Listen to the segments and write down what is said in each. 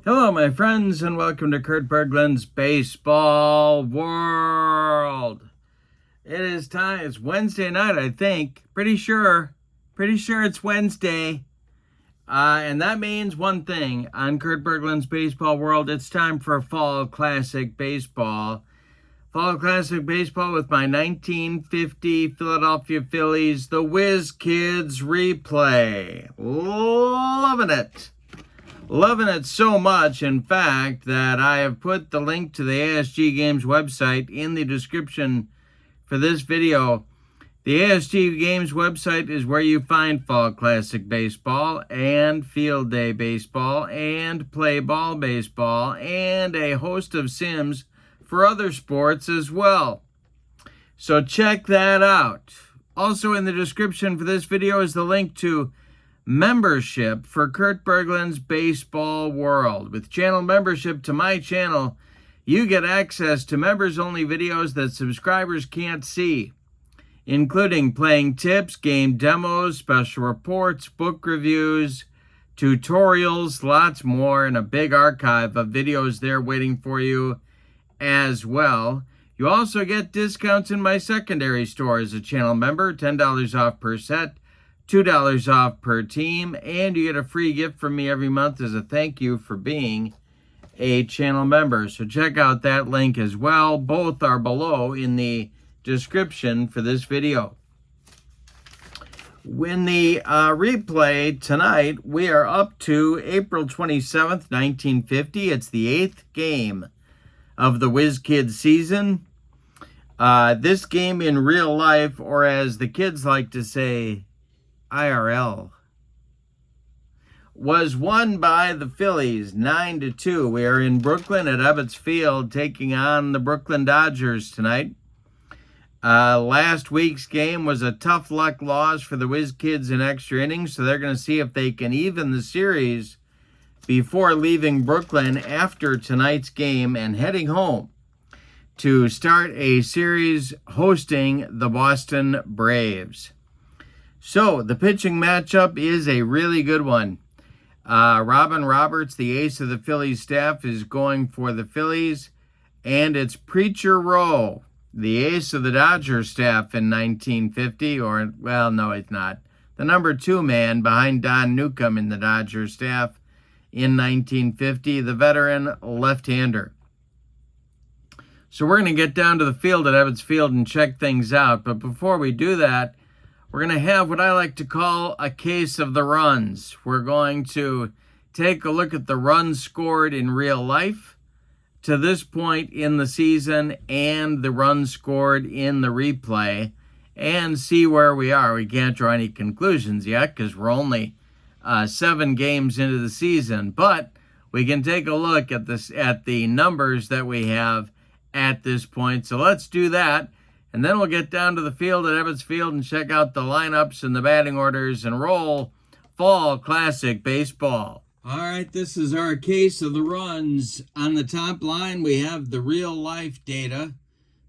Hello, my friends, and welcome to Kurt Berglund's Baseball World. It is time. It's Wednesday night, I think. Pretty sure it's Wednesday. And that means one thing. On Kurt Berglund's Baseball World, it's time for Fall Classic Baseball. Fall Classic Baseball with my 1950 Philadelphia Phillies, the Whiz Kids replay. Loving it. Loving it so much, in fact, that I have put the link to the ASG Games website in the description for this video. The ASG Games website is where you find Fall Classic Baseball and Field Day Baseball and Play Ball Baseball and a host of sims for other sports as well. So check that out. Also in the description for this video is the link to membership for Kurt Berglund's Baseball World. With channel membership to my channel, you get access to members-only videos that subscribers can't see, including playing tips, game demos, special reports, book reviews, tutorials, lots more, and a big archive of videos there waiting for you as well. You also get discounts in my secondary store as a channel member, $10 off per set, $2 off per team, and you get a free gift from me every month as a thank you for being a channel member. So check out that link as well. Both are below in the description for this video. In the replay tonight, we are up to April 27th, 1950. It's the 8th game of the Whiz Kids season. This game in real life, or as the kids like to say, IRL, was won by the Phillies 9-2. We are in Brooklyn at Ebbets Field taking on the Brooklyn Dodgers tonight. Last week's game was a tough luck loss for the Whiz Kids in extra innings, so they're going to see if they can even the series before leaving Brooklyn after tonight's game and heading home to start a series hosting the Boston Braves. So, the pitching matchup is a really good one. Robin Roberts, the ace of the Phillies staff, is going for the Phillies. And it's Preacher Rowe, the ace of the Dodgers staff in 1950. Or, well, no, he's not. The number 2 man behind Don Newcomb in the Dodgers staff in 1950, the veteran left-hander. So we're going to get down to the field at Ebbets Field and check things out. But before we do that, we're going to have what I like to call a case of the runs. We're going to take a look at the runs scored in real life to this point in the season and the runs scored in the replay and see where we are. We can't draw any conclusions yet because we're only 7 games into the season, but we can take a look at the numbers that we have at this point. So let's do that. And then we'll get down to the field at Ebbets Field and check out the lineups and the batting orders and roll Fall Classic Baseball. All right, this is our case of the runs. On the top line, we have the real-life data.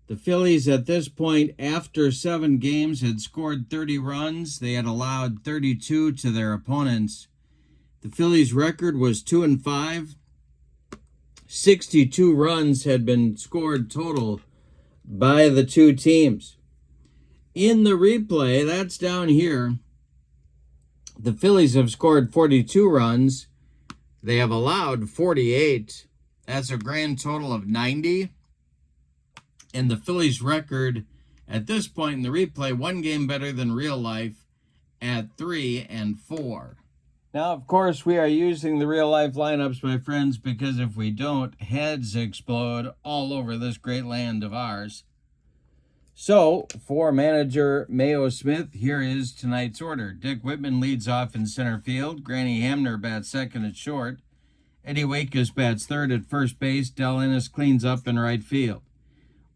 The Phillies at this point, after 7 games, had scored 30 runs. They had allowed 32 to their opponents. The Phillies' record was 2-5. 62 runs had been scored total by the 2 teams. In the replay, that's down here, the Phillies have scored 42 runs. They have allowed 48. That's a grand total of 90. And the Phillies' record at this point in the replay, 1 game better than real life at 3-4. Now, of course, we are using the real-life lineups, my friends, because if we don't, heads explode all over this great land of ours. So, for manager Mayo Smith, here is tonight's order. Dick Whitman leads off in center field. Granny Hamner bats second at short. Eddie Wakeis bats third at first base. Del Innes cleans up in right field.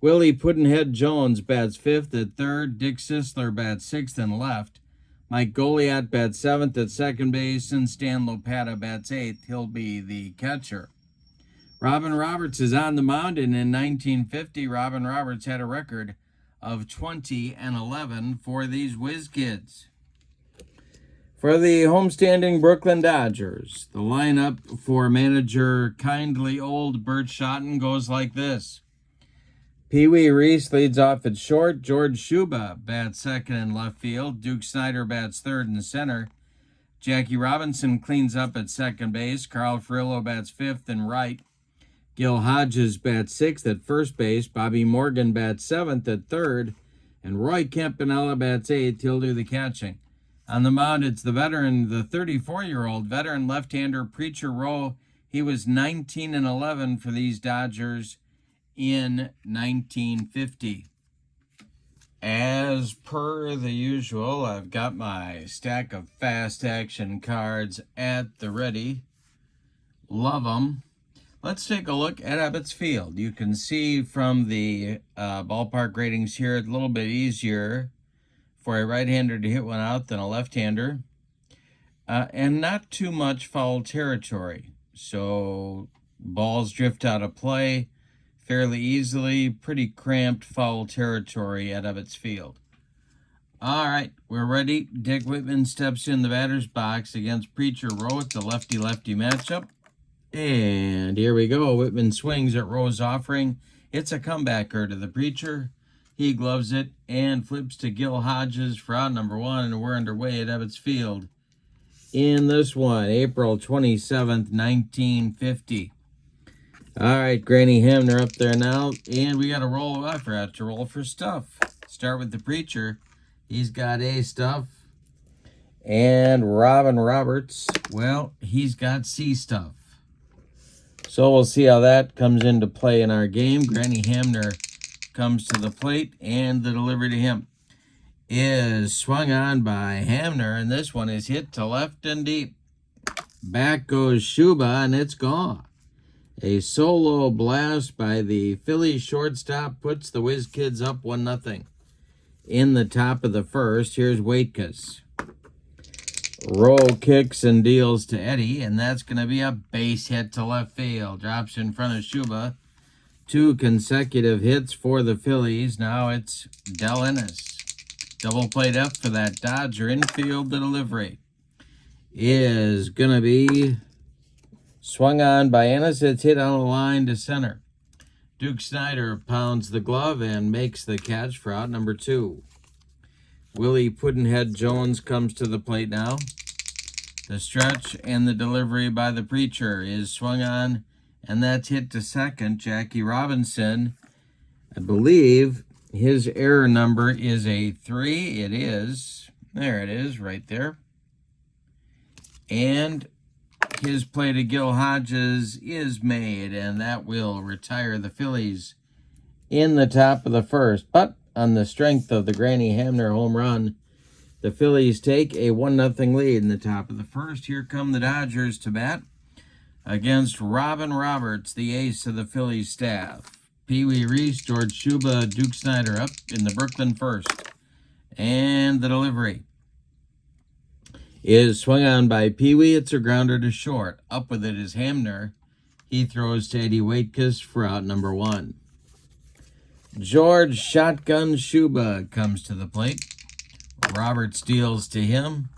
Willie Puddinhead Jones bats fifth at third. Dick Sisler bats sixth and left. Mike Goliat bats seventh at second base, and Stan Lopata bats eighth. He'll be the catcher. Robin Roberts is on the mound, and in 1950, Robin Roberts had a record of 20-11 for these Whiz Kids. For the homestanding Brooklyn Dodgers, the lineup for manager kindly old Bert Schotten goes like this. Pee Wee Reese leads off at short. George Shuba bats second in left field. Duke Snyder bats third in center. Jackie Robinson cleans up at second base. Carl Furillo bats fifth and right. Gil Hodges bats sixth at first base. Bobby Morgan bats seventh at third. And Roy Campanella bats eighth. He'll do the catching. On the mound, it's the veteran, the 34-year-old veteran left-hander Preacher Rowe. He was 19-11 for these Dodgers in 1950. As per the usual, I've got my stack of fast action cards at the ready. Love them. Let's take a look at Ebbets Field. You can see from the ballpark ratings here, it's a little bit easier for a right-hander to hit one out than a left-hander. And not too much foul territory. So balls drift out of play fairly easily. Pretty cramped foul territory at Ebbets Field. All right, we're ready. Dick Whitman steps in the batter's box against Preacher Rowe. It's a lefty-lefty matchup. And here we go. Whitman swings at Rowe's offering. It's a comebacker to the Preacher. He gloves it and flips to Gil Hodges for out number one, and we're underway at Ebbets Field in this one, April 27th, 1950. All right, Granny Hamner up there now, and we got to roll. I forgot to roll for stuff. Start with the Preacher. He's got A stuff. And Robin Roberts, well, he's got C stuff. So we'll see how that comes into play in our game. Granny Hamner comes to the plate, and the delivery to him is swung on by Hamner, and this one is hit to left and deep. Back goes Shuba, and it's gone. A solo blast by the Phillies shortstop puts the Whiz Kids up 1-0. In the top of the first, here's Waitkus. Roll kicks and deals to Eddie, and that's going to be a base hit to left field. Drops in front of Shuba. 2 consecutive hits for the Phillies. Now it's Del Ennis. Double played up for that Dodger infield. The delivery is going to be swung on by Ennis. It's hit on a line to center. Duke Snyder pounds the glove and makes the catch for out number 2. Willie Puddinhead Jones comes to the plate now. The stretch and the delivery by the Preacher is swung on, and that's hit to second. Jackie Robinson, I believe his error number is a 3. It is. There it is, right there. And his play to Gil Hodges is made, and that will retire the Phillies in the top of the first. But on the strength of the Granny Hamner home run, the Phillies take a 1-0 lead in the top of the first. Here come the Dodgers to bat against Robin Roberts, the ace of the Phillies staff. Pee Wee Reese, George Shuba, Duke Snyder up in the Brooklyn first. And the delivery is swung on by Pee Wee. It's a grounder to short. Up with it is Hamner. He throws to Eddie Waitkus for out number 1. George Shotgun Shuba comes to the plate. Robert steals to him.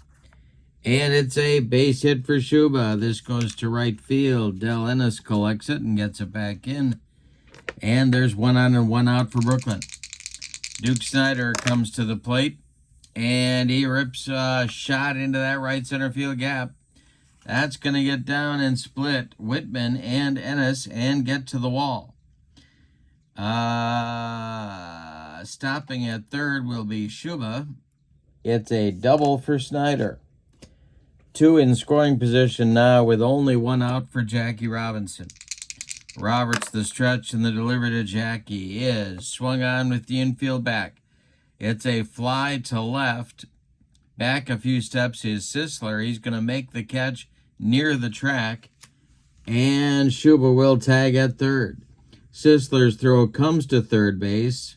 And it's a base hit for Shuba. This goes to right field. Del Ennis collects it and gets it back in. And there's 1 on and 1 out for Brooklyn. Duke Snyder comes to the plate, and he rips a shot into that right center field gap. That's going to get down and split Whitman and Ennis and get to the wall. Stopping at third will be Shuba. It's a double for Snyder. 2 in scoring position now with only 1 out for Jackie Robinson. Roberts, the stretch, and the delivery to Jackie is swung on with the infield back. It's a fly to left. Back a few steps is Sisler. He's going to make the catch near the track. And Shuba will tag at third. Sisler's throw comes to third base.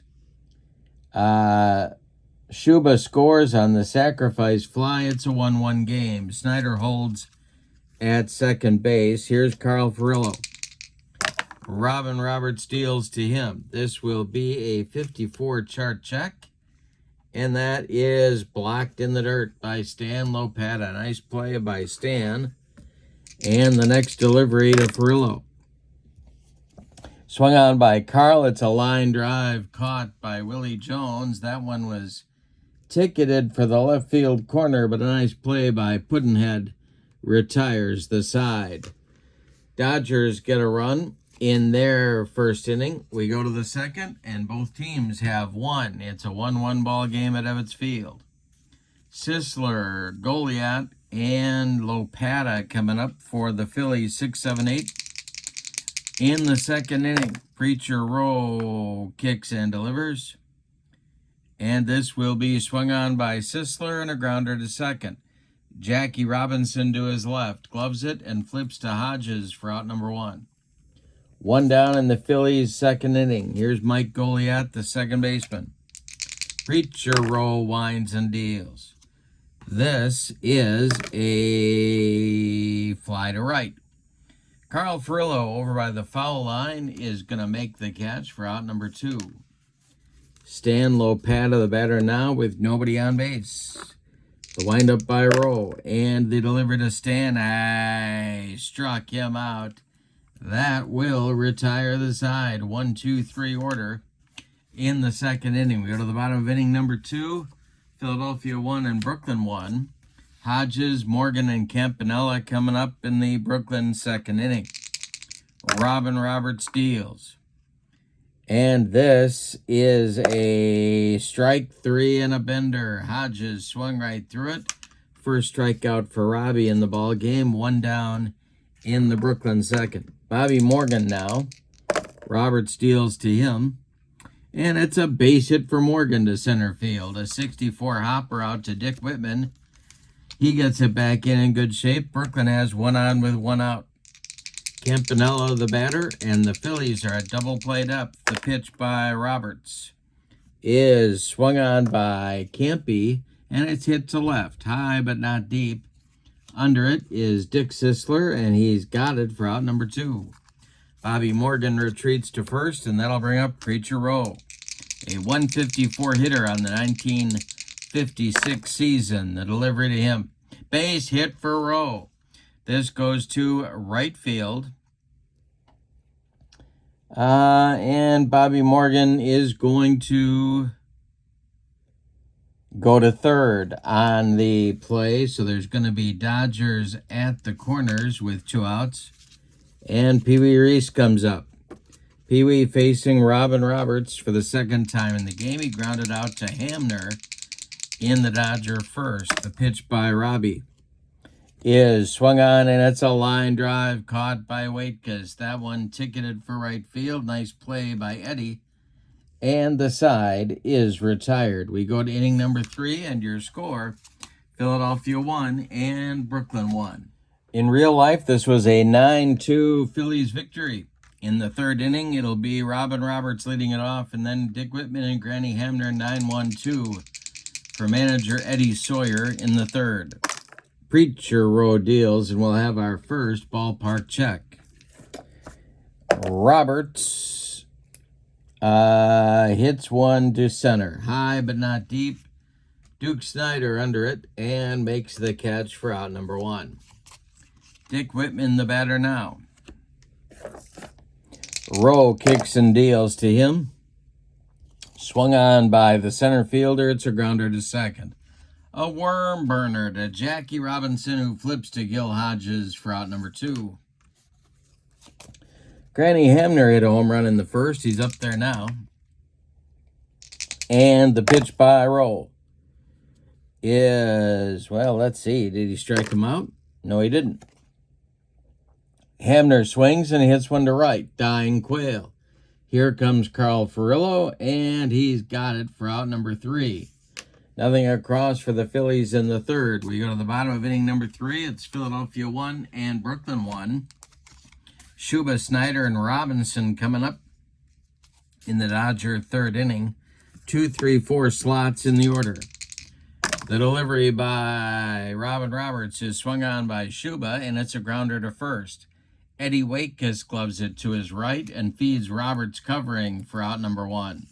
Shuba scores on the sacrifice fly. It's a 1-1 game. Snyder holds at second base. Here's Carl Furillo. Robin Roberts deals to him. This will be a 54 chart check. And that is blocked in the dirt by Stan Lopata. Nice play by Stan. And the next delivery to Furillo. Swung on by Carl. It's a line drive caught by Willie Jones. That one was ticketed for the left field corner, but a nice play by Puddinhead retires the side. Dodgers get a run in their first inning. We go to the second, and both teams have won. It's a 1-1 ball game at Ebbets Field. Sisler, Goliath, and Lopata coming up for the Phillies, 6, 7, 8. In the second inning, Preacher Rowe kicks and delivers. And this will be swung on by Sisler and a grounder to second. Jackie Robinson to his left, gloves it and flips to Hodges for out number 1. 1 down in the Phillies' second inning. Here's Mike Goliath, the second baseman. Preacher Rowe winds and deals. This is a fly to right. Carl Furillo over by the foul line is going to make the catch for out number 2. Stan Lopata, the batter now, with nobody on base. The windup by Rowe, and the delivery to Stan. I struck him out. That will retire the side. 1, 2, 3 order in the second inning. We go to the bottom of inning number 2. Philadelphia 1 and Brooklyn 1. Hodges, Morgan, and Campanella coming up in the Brooklyn second inning. Robin Roberts deals. And this is a strike 3 and a bender. Hodges swung right through it. First strikeout for Robbie in the ball game. 1 down in the Brooklyn second. Bobby Morgan now. Roberts deals to him. And it's a base hit for Morgan to center field. A 64 hopper out to Dick Whitman. He gets it back in good shape. Brooklyn has 1 on with 1 out. Campanella, the batter, and the Phillies are at double play depth. The pitch by Roberts is swung on by Campy, and it's hit to left. High but not deep. Under it is Dick Sisler, and he's got it for out number 2. Bobby Morgan retreats to first, and that'll bring up Preacher Rowe. A 154 hitter on the 1956 season. The delivery to him. Base hit for Rowe. This goes to right field. And Bobby Morgan is going to go to third on the play. So there's going to be Dodgers at the corners with 2 outs. And Pee Wee Reese comes up. Pee Wee facing Robin Roberts for the second time in the game. He grounded out to Hamner in the Dodger first. The pitch by Robbie is swung on, and it's a line drive caught by Waitkus. That one ticketed for right field. Nice play by Eddie. And the side is retired. We go to inning number 3, and your score, Philadelphia 1 and Brooklyn 1. In real life, this was a 9-2 Phillies victory. In the third inning, it'll be Robin Roberts leading it off, and then Dick Whitman and Granny Hamner 9-1-2 for manager Eddie Sawyer in the third. Preacher Rowe deals, and we'll have our first ballpark check. Roberts hits one to center. High but not deep. Duke Snyder under it and makes the catch for out number 1. Dick Whitman, the batter now. Rowe kicks and deals to him. Swung on by the center fielder. It's a grounder to second. A worm burner to Jackie Robinson, who flips to Gil Hodges for out number 2. Granny Hamner hit a home run in the first. He's up there now. And the pitch by Rowe is, well, let's see. Did he strike him out? No, he didn't. Hamner swings and hits one to right. Dying Quail. Here comes Carl Furillo, and he's got it for out number 3. Nothing across for the Phillies in the third. We go to the bottom of inning number 3. It's Philadelphia 1 and Brooklyn 1. Schuba, Snyder, and Robinson coming up in the Dodger third inning. 2, 3, 4 slots in the order. The delivery by Robin Roberts is swung on by Schuba, and it's a grounder to first. Eddie Waitkus gloves it to his right and feeds Roberts covering for out number 1.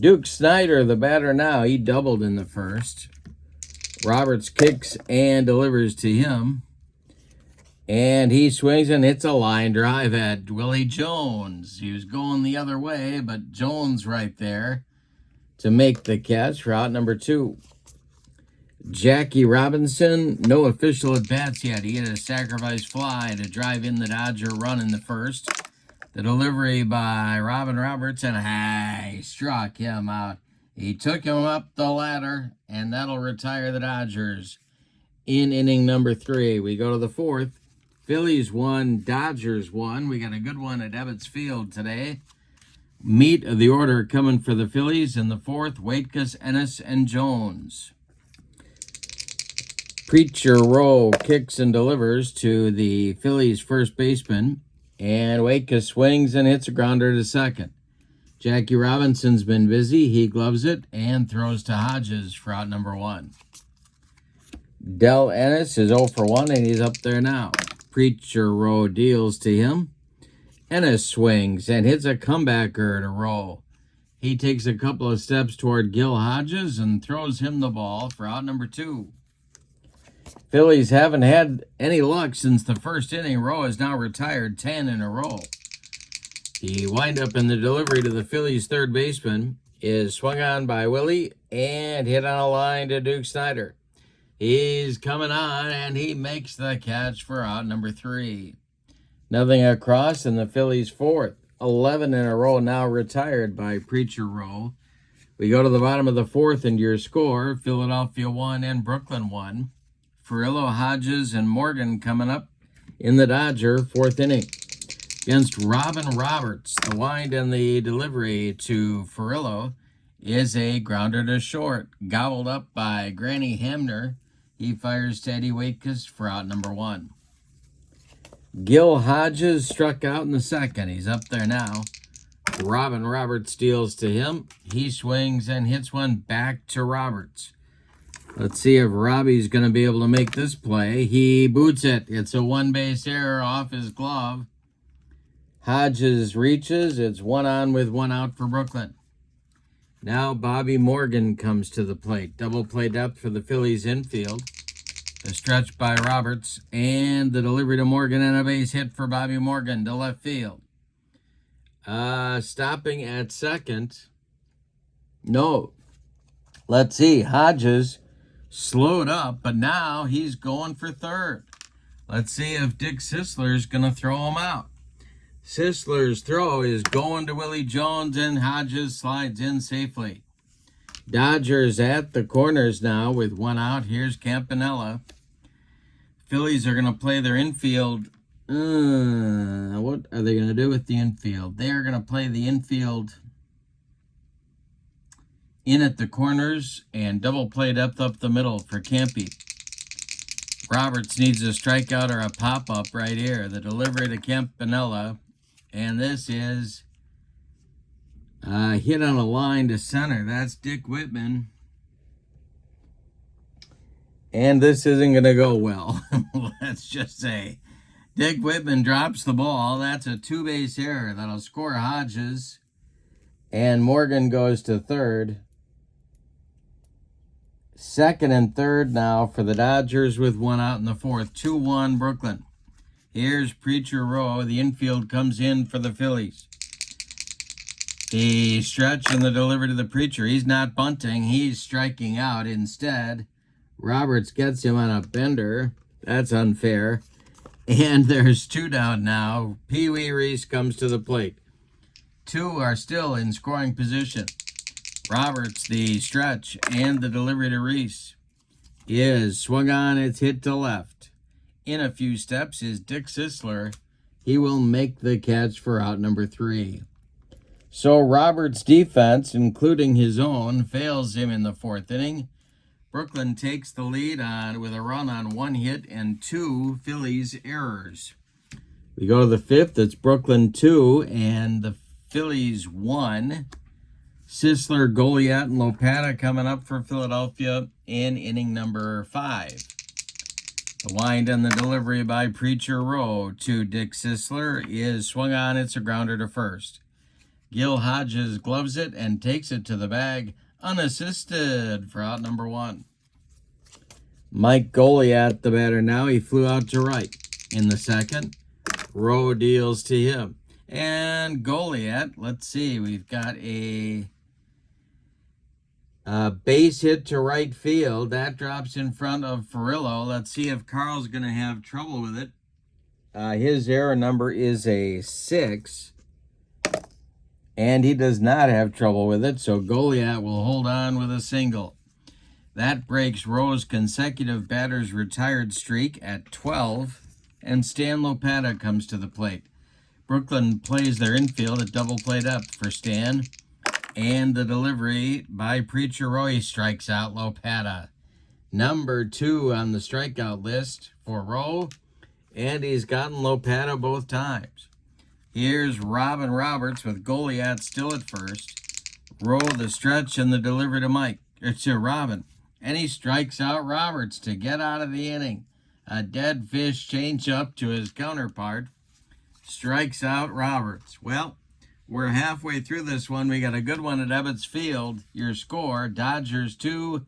Duke Snyder, the batter now, he doubled in the first. Roberts kicks and delivers to him. And he swings and hits a line drive at Willie Jones. He was going the other way, but Jones right there to make the catch for out number 2. Jackie Robinson, no official at-bats yet. He hit a sacrifice fly to drive in the Dodger run in the first. The delivery by Robin Roberts, and he struck him out. He took him up the ladder, and that'll retire the Dodgers in inning number 3. We go to the 4th. Phillies 1, Dodgers 1. We got a good one at Ebbets Field today. Meat of the order coming for the Phillies in the 4th, Waitkus, Ennis, and Jones. Preacher Rowe kicks and delivers to the Phillies first baseman, and Waitkus swings and hits a grounder to second. Jackie Robinson's been busy. He gloves it and throws to Hodges for out number 1. Del Ennis is 0 for 1, and he's up there now. Preacher Rowe deals to him. Ennis swings and hits a comebacker to Rowe. He takes a couple of steps toward Gil Hodges and throws him the ball for out number 2. Phillies haven't had any luck since the first inning. Rowe has now retired 10 in a row. The windup in the delivery to the Phillies third baseman is swung on by Willie and hit on a line to Duke Snyder. He's coming on, and he makes the catch for out number 3. Nothing across in the Phillies' 4th. 11 in a row now retired by Preacher Rowe. We go to the bottom of the 4th, and your score, Philadelphia 1 and Brooklyn 1. Furillo, Hodges, and Morgan coming up in the Dodger 4th inning. Against Robin Roberts, the wind and the delivery to Furillo is a grounder to short, gobbled up by Granny Hamner. He fires to Eddie Waitkus for out number 1. Gil Hodges struck out in the second. He's up there now. Robin Roberts deals to him. He swings and hits one back to Roberts. Let's see if Robbie's going to be able to make this play. He boots it. It's a one-base error off his glove. Hodges reaches. It's 1 on with 1 out for Brooklyn. Now Bobby Morgan comes to the plate. Double play depth for the Phillies infield. The stretch by Roberts and the delivery to Morgan and a base hit for Bobby Morgan to left field. Stopping at second. No. Let's see. Hodges slowed up, but now he's going for third. Let's see if Dick Sisler's going to throw him out. Sisler's throw is going to Willie Jones, and Hodges slides in safely. Dodgers at the corners now with 1 out. Here's Campanella. Phillies are going to play their infield. What are they going to do with the infield? They are going to play the infield in at the corners and double play depth up the middle for Campy. Roberts needs a strikeout or a pop-up right here. The delivery to Campanella. And this is hit on a line to center. That's Dick Whitman. And this isn't going to go well. Let's just say. Dick Whitman drops the ball. That's a 2-base error. That'll score Hodges. And Morgan goes to third. Second and third now for the Dodgers with 1 out in the 4th. 2-1 Brooklyn. Here's Preacher Rowe. The infield comes in for the Phillies. The stretch and the delivery to the Preacher. He's not bunting. He's striking out instead. Roberts gets him on a bender. That's unfair. And there's 2 down now. Pee Wee Reese comes to the plate. 2 are still in scoring position. Roberts, the stretch and the delivery to Reese is swung on. It's hit to left. In a few steps is Dick Sisler. He will make the catch for out number 3. So Roberts' defense, including his own, fails him in the 4th inning. Brooklyn takes the lead with a run on 1 hit and 2 Phillies errors. We go to the 5th. It's Brooklyn 2 and the Phillies 1. Sisler, Goliat, and Lopata coming up for Philadelphia in inning number 5. The wind and the delivery by Preacher Rowe to Dick Sisler is swung on. It's a grounder to first. Gil Hodges gloves it and takes it to the bag unassisted for out number 1. Mike Goliath, the batter now. He flew out to right in the second. Rowe deals to him. And Goliath, let's see, we've got a base hit to right field. That drops in front of Furillo. Let's see if Carl's going to have trouble with it. His error number is a 6. And he does not have trouble with it, so Goliath will hold on with a single. That breaks Rowe's consecutive batters retired streak at 12, and Stan Lopata comes to the plate. Brooklyn plays their infield at double play depth for Stan, and the delivery by Preacher Rowe strikes out Lopata. Number 2 on the strikeout list for Rowe, and he's gotten Lopata both times. Here's Robin Roberts with Goliath still at first. Rowe the stretch and the delivery to Robin. And he strikes out Roberts to get out of the inning. A dead fish changeup to his counterpart. Strikes out Roberts. Well, we're halfway through this one. We got a good one at Ebbets Field. Your score, Dodgers 2,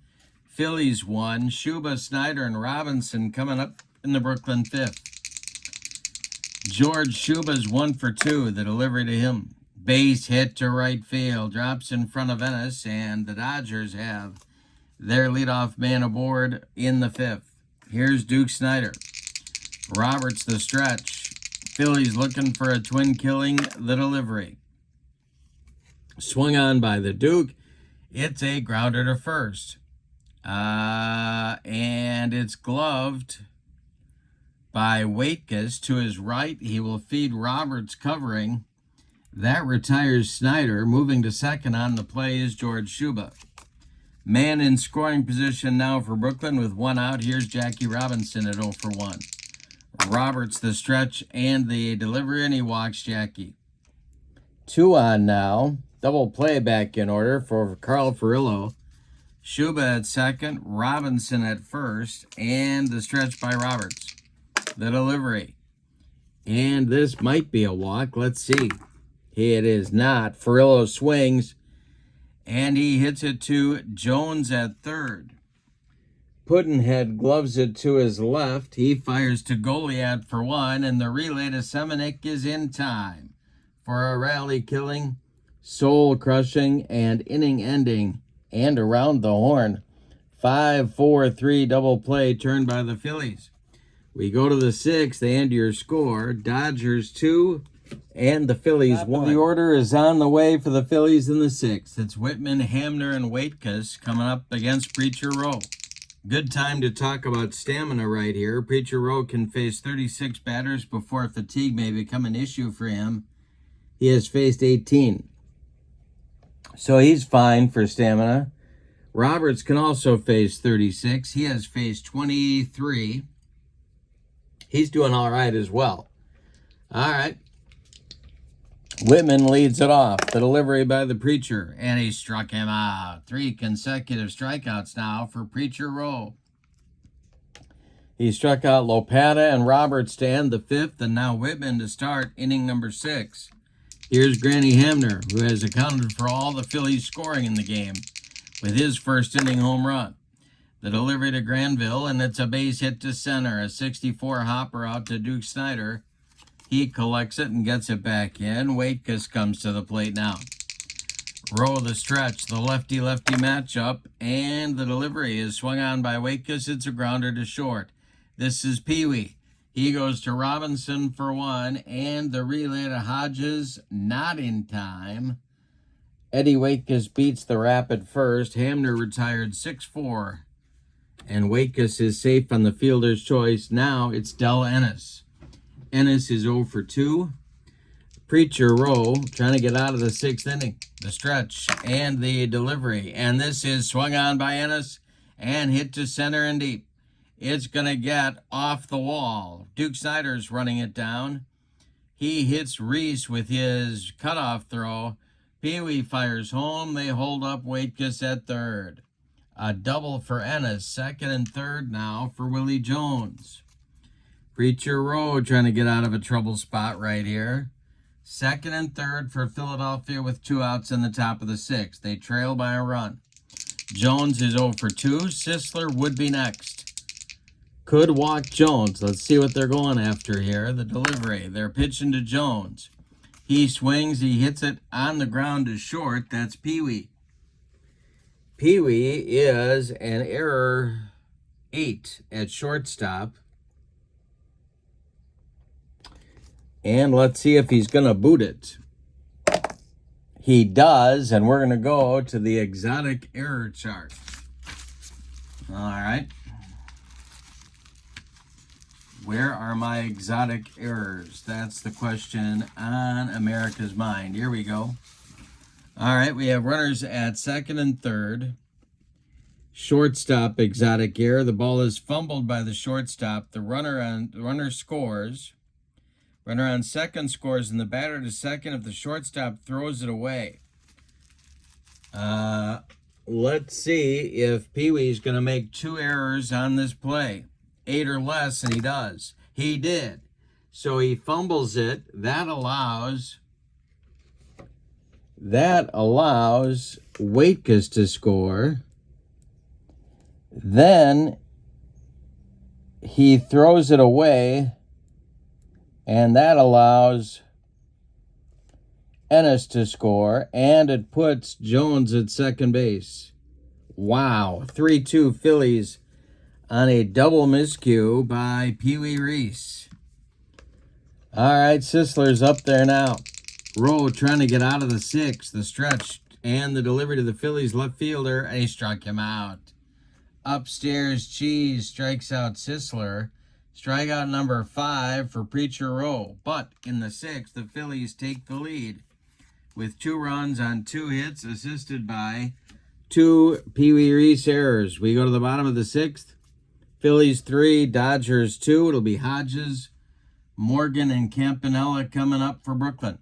Phillies 1. Schuba, Snyder, and Robinson coming up in the Brooklyn 5th. George Schuba's 1 for 2. The delivery to him. Base hit to right field. Drops in front of Ennis, and the Dodgers have their leadoff man aboard in the 5th. Here's Duke Snyder. Roberts the stretch. Phillies looking for a twin killing. The delivery. Swung on by the Duke. It's a grounder to first. And it's gloved by Waitkus to his right. He will feed Roberts covering. That retires Snyder. Moving to second on the play is George Schuba. Man in scoring position now for Brooklyn with 1 out. Here's Jackie Robinson at 0 for 1. Roberts the stretch and the delivery, and he walks Jackie. 2 on now. Double play back in order for Carl Furillo. Schuba at second, Robinson at first, and the stretch by Roberts. The delivery. And this might be a walk. Let's see. It is not. Furillo swings, and he hits it to Jones at third. Puddinhead gloves it to his left. He fires to Goliath for 1, and the relay to Semenuk is in time for a rally-killing, soul-crushing, and inning-ending, and around the horn 5-4-3 double play turned by the Phillies. We go to the 6th, and your score, Dodgers 2 and the Phillies 1. The order is on the way for the Phillies in the 6th. It's Whitman, Hamner, and Waitkus coming up against Preacher Rowe. Good time to talk about stamina right here. Preacher Rowe can face 36 batters before fatigue may become an issue for him. He has faced 18. So he's fine for stamina. Roberts can also face 36. He has faced 23. He's doing all right as well. All right. Whitman leads it off. The delivery by the Preacher, and he struck him out. 3 consecutive strikeouts now for Preacher Rowe. He struck out Lopata and Roberts to end the 5th, and now Whitman to start inning number 6. Here's Granny Hamner, who has accounted for all the Phillies scoring in the game with his first inning home run. The delivery to Granville, and it's a base hit to center. A 64 hopper out to Duke Snyder. He collects it and gets it back in. Waitkus comes to the plate now. Rowe the stretch, the lefty-lefty matchup, and the delivery is swung on by Waitkus. It's a grounder to short. This is Pee Wee. He goes to Robinson for 1, and the relay to Hodges, not in time. Eddie Waitkus beats the Rapid first. Hamner retired 6-4. And Waitkus is safe on the fielder's choice. Now it's Del Ennis. Ennis is 0 for 2. Preacher Rowe trying to get out of the 6th inning. The stretch and the delivery. And this is swung on by Ennis and hit to center and deep. It's going to get off the wall. Duke Snyder's running it down. He hits Reese with his cutoff throw. Pee Wee fires home. They hold up Waitkus at third. A double for Ennis. Second and third now for Willie Jones. Preacher Rowe trying to get out of a trouble spot right here. Second and third for Philadelphia with 2 outs in the top of the 6th. They trail by a run. Jones is 0 for 2. Sisler would be next. Could walk Jones. Let's see what they're going after here. The delivery. They're pitching to Jones. He swings. He hits it on the ground to short. That's Pee-wee. Pee-wee is an error 8 at shortstop. And let's see if he's going to boot it. He does, and we're going to go to the exotic error chart. All right. Where are my exotic errors? That's the question on America's mind. Here we go. All right, we have runners at second and third. Shortstop exotic error. The ball is fumbled by the shortstop. The runner scores. Runner on second scores, and the batter to second if the shortstop throws it away. Let's see if Pee-wee's going to make 2 errors on this play. 8 or less, and he does. He did. So he fumbles it. That allows Waitkus to score. Then he throws it away. And that allows Ennis to score, and it puts Jones at second base. Wow, 3-2 Phillies on a double miscue by Pee-wee Reese. All right, Sisler's up there now. Rowe trying to get out of the 6th, the stretch, and the delivery to the Phillies left fielder, and he struck him out. Upstairs, Cheese strikes out Sisler. Strikeout number 5 for Preacher Rowe. But in the 6th, the Phillies take the lead with 2 runs on 2 hits, assisted by 2 Pee-wee Reese errors. We go to the bottom of the 6th. Phillies 3, Dodgers 2. It'll be Hodges, Morgan, and Campanella coming up for Brooklyn.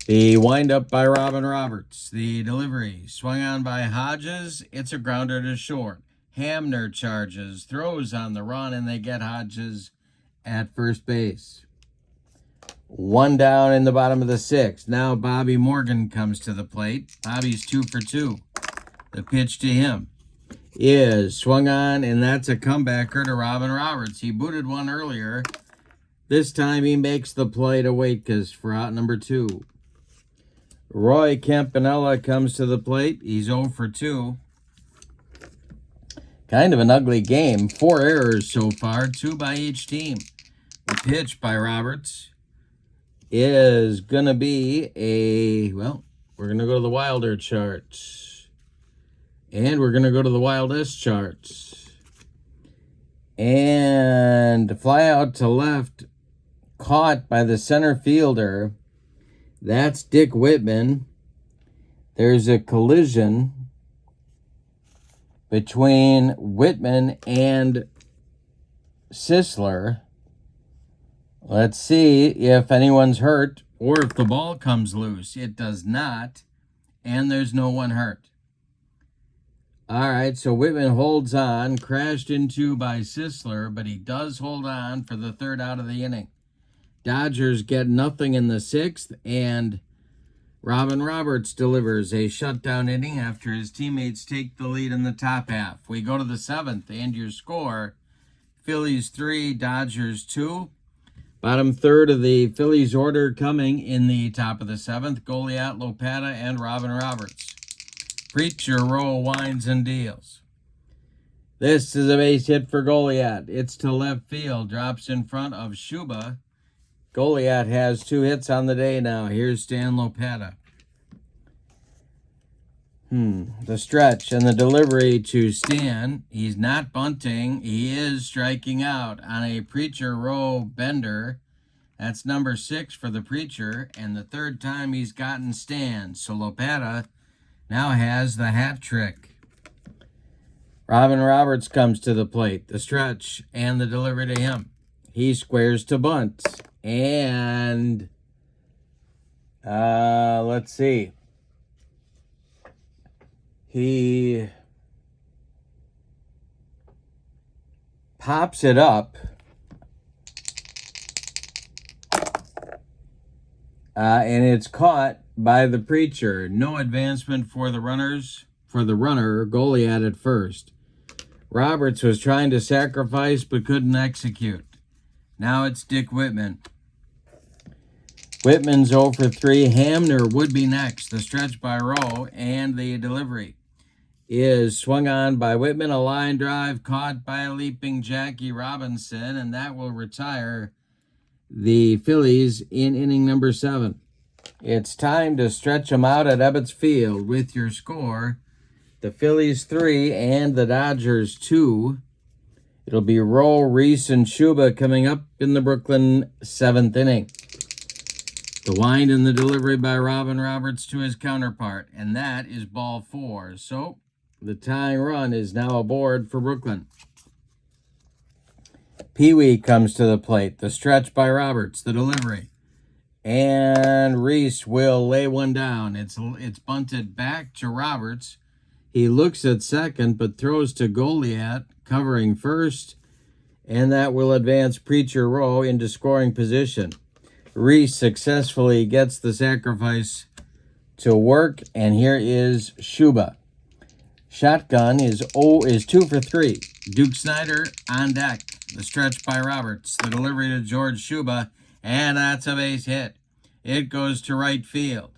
The windup by Robin Roberts. The delivery swung on by Hodges. It's a grounder to short. Hamner charges, throws on the run, and they get Hodges at first base. 1 down in the bottom of the 6th. Now Bobby Morgan comes to the plate. Bobby's 2 for 2. The pitch to him is swung on, and that's a comebacker to Robin Roberts. He booted one earlier. This time he makes the play to Waitkus for out number 2. Roy Campanella comes to the plate. He's 0 for 2. Kind of an ugly game. 4 errors so far, 2 by each team. The pitch by Roberts is going to be we're going to go to the Wilder chart. And we're going to go to the Wildest chart. And fly out to left, caught by the center fielder. That's Dick Whitman. There's a collision between Whitman and Sisler. Let's see if anyone's hurt or if the ball comes loose. It does not, and there's no one hurt. All right, so Whitman holds on, crashed into by Sisler, but he does hold on for the 3rd out of the inning. Dodgers get nothing in the 6th, and Robin Roberts delivers a shutdown inning after his teammates take the lead in the top half. We go to the 7th, and your score, Phillies 3, Dodgers 2. Bottom third of the Phillies order coming in the top of the 7th, Goliat, Lopata, and Robin Roberts. Preacher Rowe winds and deals. This is a base hit for Goliat. It's to left field, drops in front of Shuba. Goliat has 2 hits on the day now. Here's Stan Lopata. The stretch and the delivery to Stan. He's not bunting. He is striking out on a Preacher Rowe bender. That's number 6 for the Preacher, and the 3rd time he's gotten Stan. So Lopata now has the hat trick. Robin Roberts comes to the plate. The stretch and the delivery to him. He squares to bunt. And let's see. He pops it up. and it's caught by the preacher. No advancement for the runner, Goliath at first. Roberts was trying to sacrifice but couldn't execute. Now it's Dick Whitman. Whitman's 0 for 3. Hamner would be next. The stretch by Rowe, and the delivery is swung on by Whitman. A line drive caught by a leaping Jackie Robinson, and that will retire the Phillies in inning number 7. It's time to stretch them out at Ebbets Field with your score. The Phillies 3 and the Dodgers 2. It'll be Rowe, Reese, and Schuba coming up in the Brooklyn 7th inning. The wind and the delivery by Robin Roberts to his counterpart, and that is ball 4. So the tying run is now aboard for Brooklyn. Pee-wee comes to the plate. The stretch by Roberts, the delivery. And Reese will lay one down. It's bunted back to Roberts. He looks at second, but throws to Goliath, covering first, and that will advance Preacher Rowe into scoring position. Reese successfully gets the sacrifice to work, and here is Schuba. Shotgun is 2 for 3. Duke Snyder on deck. The stretch by Roberts. The delivery to George Schuba, and that's a base hit. It goes to right field.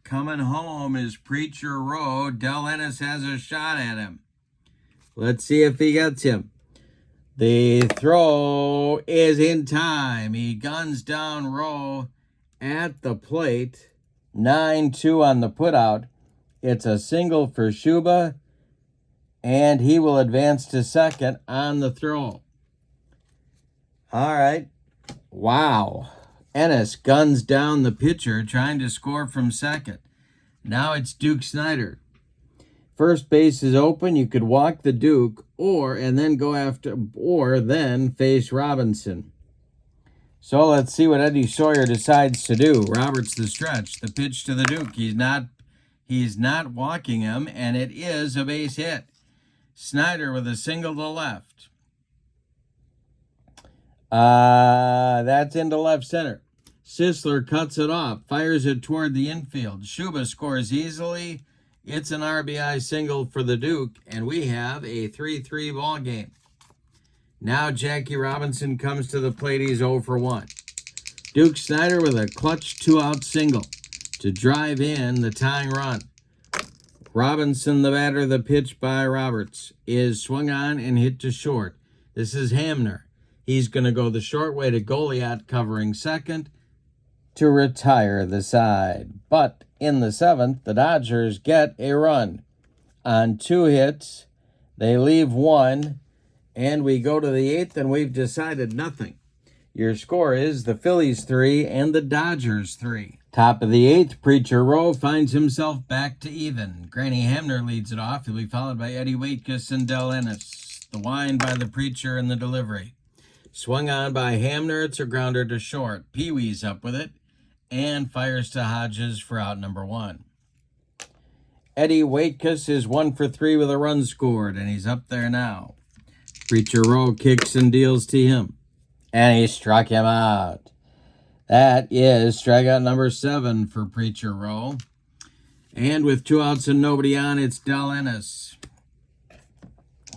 Coming home is Preacher Rowe. Del Ennis has a shot at him. Let's see if he gets him. The throw is in time. He guns down Rowe at the plate. 9-2 on the putout. It's a single for Schuba, and he will advance to second on the throw. All right. Wow. Ennis guns down the pitcher, trying to score from second. Now it's Duke Snyder. First base is open. You could walk the Duke, or then face Robinson. So let's see what Eddie Sawyer decides to do. Roberts the stretch, the pitch to the Duke. He's not walking him, and it is a base hit. Snyder with a single to left. That's into left center. Sisler cuts it off, fires it toward the infield. Schuba scores easily. It's an RBI single for the Duke, and we have a 3-3 ball game. Now Jackie Robinson comes to the plate. He's 0 for 1. Duke Snyder with a clutch 2-out single to drive in the tying run. Robinson, the batter. The pitch by Roberts is swung on and hit to short. This is Hamner. He's going to go the short way to Goliath, covering second to retire the side. But in the 7th, the Dodgers get a run. On 2 hits, they leave 1, and we go to the 8th, and we've decided nothing. Your score is the Phillies 3 and the Dodgers 3. Top of the 8th, Preacher Rowe finds himself back to even. Granny Hamner leads it off. He'll be followed by Eddie Waitkus and Del Ennis. The wind by the Preacher and the delivery. Swung on by Hamner. It's a grounder to short. Pee-wee's up with it and fires to Hodges for out number 1. Eddie Waitkus is 1 for 3 with a run scored, and he's up there now. Preacher Rowe kicks and deals to him, and he struck him out. That is strikeout number 7 for Preacher Rowe. And with 2 outs and nobody on, it's Del Ennis.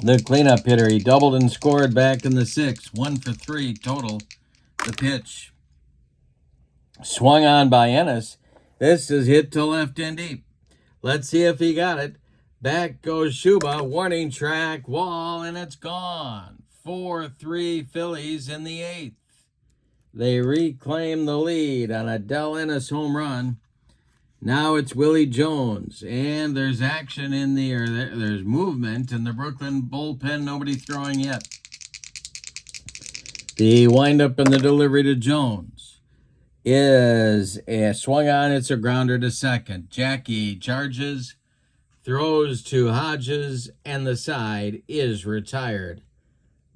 The cleanup hitter. He doubled and scored back in the 6th. 1 for 3 total. The pitch. Swung on by Ennis. This is hit to left and deep. Let's see if he got it. Back goes Schuba. Warning track, wall, and it's gone. 4-3 Phillies in the 8th. They reclaim the lead on a Del Ennis home run. Now it's Willie Jones, and there's action in the air. There's movement in the Brooklyn bullpen. Nobody throwing yet. The windup and the delivery to Jones is a swung on. It's a grounder to second. Jackie charges, throws to Hodges, and the side is retired.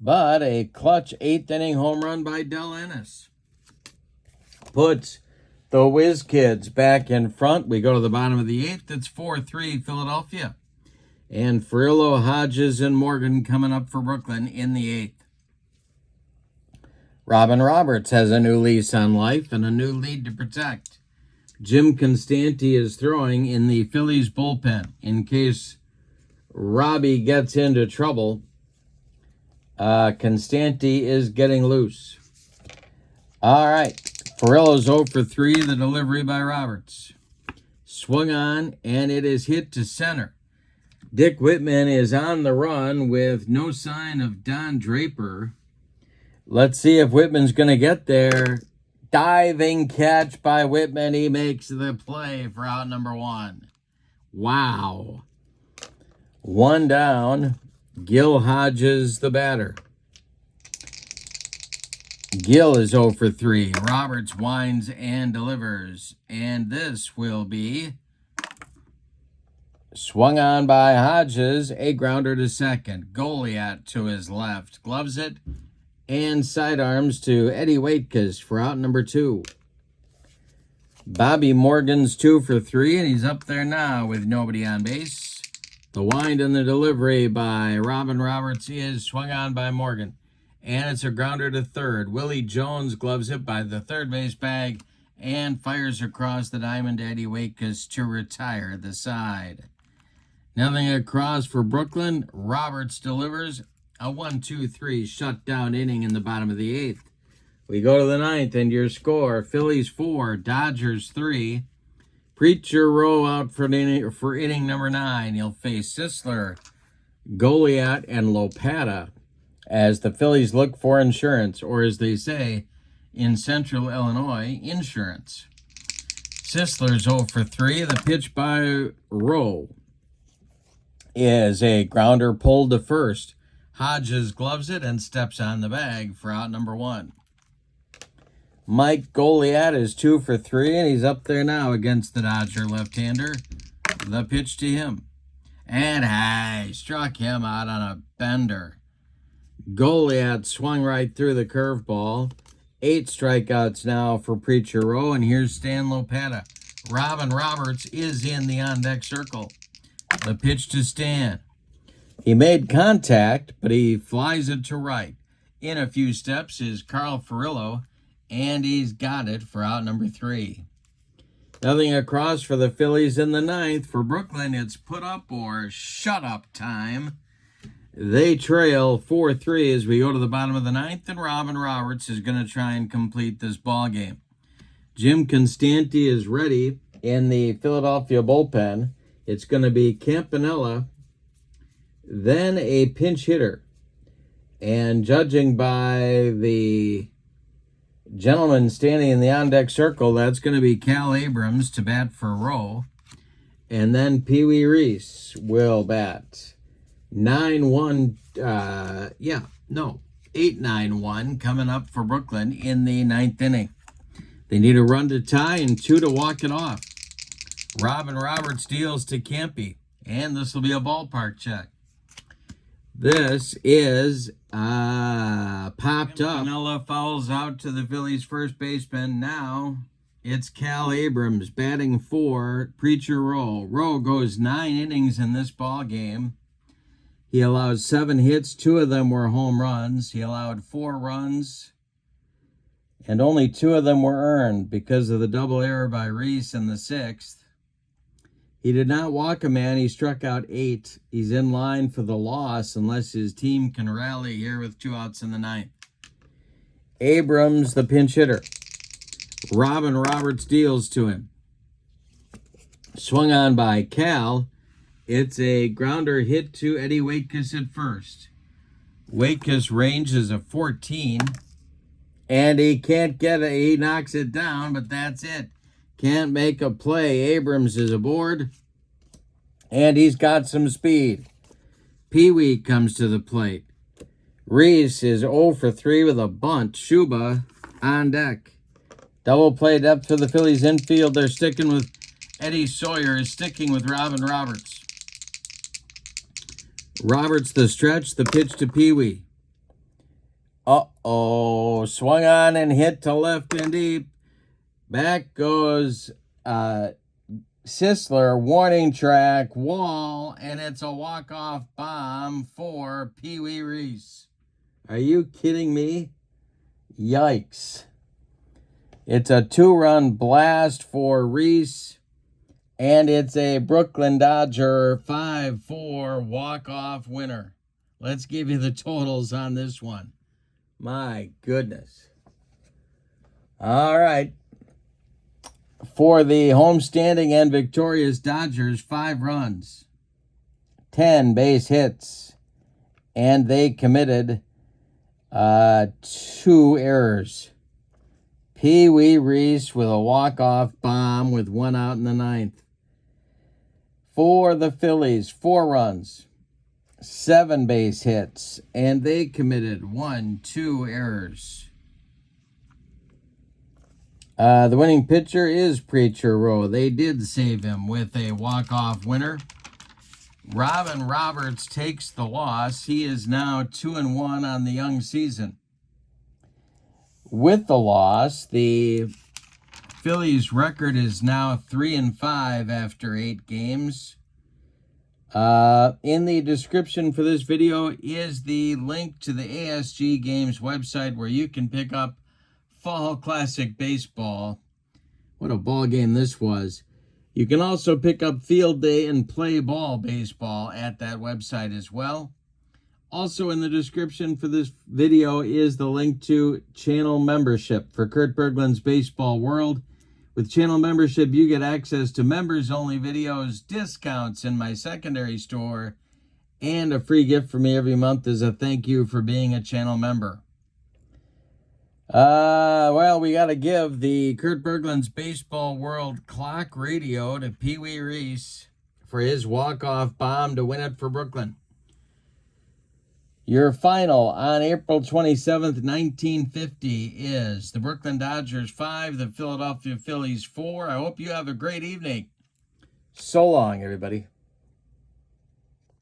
But a clutch 8th inning home run by Del Ennis puts the Whiz Kids back in front. We go to the bottom of the 8th. It's 4-3 Philadelphia. And Frillo, Hodges, and Morgan coming up for Brooklyn in the 8th. Robin Roberts has a new lease on life and a new lead to protect. Jim Constanti is throwing in the Phillies bullpen in case Robbie gets into trouble. Constanti is getting loose. All right. Ferrello's 0 for 3, the delivery by Roberts. Swung on, and it is hit to center. Dick Whitman is on the run with no sign of Don Draper. Let's see if Whitman's going to get there. Diving catch by Whitman. He makes the play for out number 1. Wow. 1 down. Gil Hodges, the batter. Gil is 0 for 3. Roberts winds and delivers. And this will be swung on by Hodges. A grounder to second. Goliat to his left. Gloves it. And sidearms to Eddie Waitkus for out number 2. Bobby Morgan's 2 for 3, and he's up there now with nobody on base. The wind and the delivery by Robin Roberts is swung on by Morgan. And it's a grounder to third. Willie Jones gloves it by the third base bag and fires across the diamond to Eddie Waitkus to retire the side. Nothing across for Brooklyn. Roberts delivers a 1-2-3 shutdown inning in the bottom of the 8th. We go to the 9th, and your score, Phillies 4, Dodgers 3. Preacher Rowe out for inning number 9. He'll face Sisler, Goliat, and Lopata as the Phillies look for insurance, or as they say in central Illinois, insurance. Sisler's 0 for 3. The pitch by Rowe is a grounder pulled to first. Hodges gloves it and steps on the bag for out number 1. Mike Goliat is 2 for 3, and he's up there now against the Dodger left-hander. The pitch to him. And hey, struck him out on a bender. Goliat swung right through the curveball. 8 strikeouts now for Preacher Rowe, and here's Stan Lopata. Robin Roberts is in the on-deck circle. The pitch to Stan. He made contact, but he flies it to right. In a few steps is Carl Furillo, and he's got it for out number 3. Nothing across for the Phillies in the 9th. For Brooklyn, it's put up or shut up time. They trail 4-3 as we go to the bottom of the 9th, and Robin Roberts is going to try and complete this ball game. Jim Constanti is ready in the Philadelphia bullpen. It's going to be Campanella, then a pinch hitter. And judging by the gentleman standing in the on-deck circle, that's going to be Cal Abrams to bat for Rowe. And then Pee Wee Reese will bat. 8-9-1 coming up for Brooklyn in the 9th inning. They need a run to tie and 2 to walk it off. Robin Roberts deals to Campy, and this will be a ballpark check. This is popped up. Campanella fouls out to the Phillies first baseman. Now it's Cal Abrams batting for Preacher Rowe. Rowe goes 9 innings in this ball game. He allowed 7 hits. 2 of them were home runs. He allowed 4 runs, and only 2 of them were earned because of the double error by Reese in the 6th. He did not walk a man. He struck out 8. He's in line for the loss unless his team can rally here with 2 outs in the 9th. Abrams, the pinch hitter. Robin Roberts deals to him. Swung on by Cal. It's a grounder hit to Eddie Waitkus at first. Waitkus range is a 14. And he can't get it. He knocks it down, but that's it. Can't make a play. Abrams is aboard, and he's got some speed. Pee Wee comes to the plate. Reese is 0 for 3 with a bunt. Schuba on deck. Double play depth for the Phillies infield. They're sticking with Eddie Sawyer is sticking with Robin Roberts. Roberts the stretch, the pitch to Pee Wee. Uh-oh, swung on and hit to left and deep. Back goes Sisler, warning track, wall, and it's a walk-off bomb for Pee Wee Reese. Are you kidding me? Yikes. It's a 2-run blast for Reese, and it's a Brooklyn Dodger 5-4 walk-off winner. Let's give you the totals on this one. My goodness. All right. For the homestanding and victorious Dodgers, 5 runs, 10 base hits, and they committed 2 errors. Pee Wee Reese with a walk-off bomb with 1 out in the 9th. For the Phillies, 4 runs, 7 base hits, and they committed 2 errors. The winning pitcher is Preacher Rowe. They did save him with a walk-off winner. Robin Roberts takes the loss. He is now 2-1 on the young season. With the loss, the Phillies' record is now 3-5 after 8 games. In the description for this video is the link to the ASG Games website where you can pick up Fall Classic Baseball. What a ball game this was. You can also pick up Field Day and Play Ball Baseball at that website as well. Also in the description for this video is the link to channel membership for Kurt Berglund's Baseball World. With channel membership, you get access to members-only videos, discounts in my secondary store, and a free gift for me every month as a thank you for being a channel member. Well, we got to give the Kurt Berglund's Baseball World clock radio to Pee Wee Reese for his walk-off bomb to win it for Brooklyn. Your final on April 27th, 1950 is the Brooklyn Dodgers 5, the Philadelphia Phillies 4. I hope you have a great evening. So long, everybody.